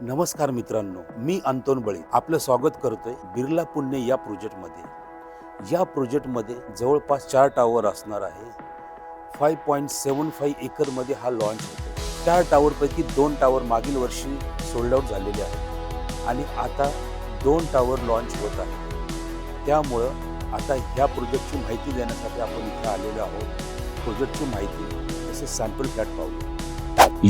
नमस्कार मित्रांनो, मी अंतोन बळे आपलं स्वागत करतोय बिर्ला पुणे या प्रोजेक्टमध्ये. या प्रोजेक्टमध्ये जवळपास 4 टावर असणार आहे. 5.75 एकरमध्ये हा लॉन्च होतो. 4 टावरपैकी 2 टावर मागील वर्षी सोल्ड आउट झालेले आहेत आणि आता 2 टावर लॉन्च होत आहेत. त्यामुळं आता ह्या प्रोजेक्टची माहिती देण्यासाठी आपण इथे आलेलो आहोत. प्रोजेक्टची माहिती तसेच सॅम्पल फ्लॅट पाहू.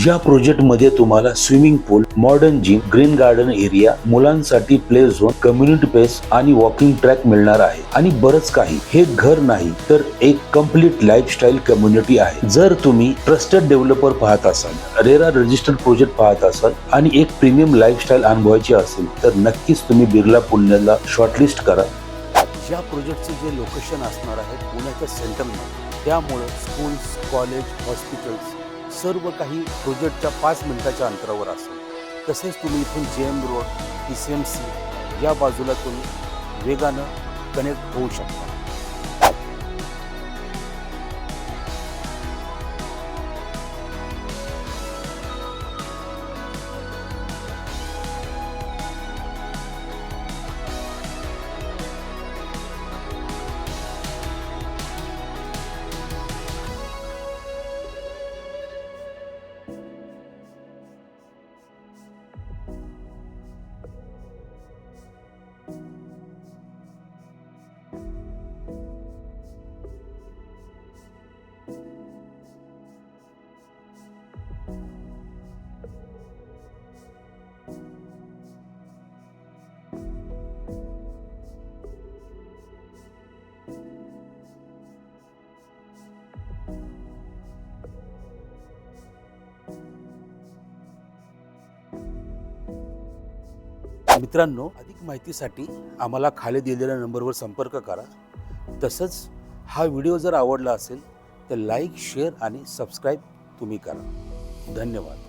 या प्रोजेक्टमध्ये तुम्हाला swimming pool, modern gym, green garden area, मुलांसाठी प्ले झोन, कम्युनिटी प्लेस आणि वॉकिंग ट्रॅक मिळणार आहे आणि बरंच काही. हे घर नाही तर एक कम्प्लीट लाईफस्टाईल कम्युनिटी आहे. जर तुम्ही ट्रस्टेड डेव्हलपर पाहत असाल, रेरा रजिस्टर्ड प्रोजेक्ट पाहत असाल आणि एक प्रीमियम लाईफस्टाईल अनुभवायची असेल तर नक्कीच तुम्ही बिर्ला पुणेला शॉर्टलिस्ट करा. या प्रोजेक्टचे जे लोकेशन असणार आहे पुण्याच्या सेंटरमध्ये, त्यामुळे स्कूल्स, कॉलेज, हॉस्पिटल्स सर्व काही प्रोजेक्टच्या 5 मिनिटाच्या अंतरावर असेल. तसेच तुम्ही इथून JM रोड, PCMC या बाजूला तुम्ही वेगानं कनेक्ट होऊ शकता. मित्रांनो, अधिक माहितीसाठी आम्हाला खाली दिलेल्या नंबरवर संपर्क करा. तसंच हा व्हिडिओ जर आवडला असेल तर लाईक, शेअर आणि सबस्क्राईब तुम्ही करा. धन्यवाद.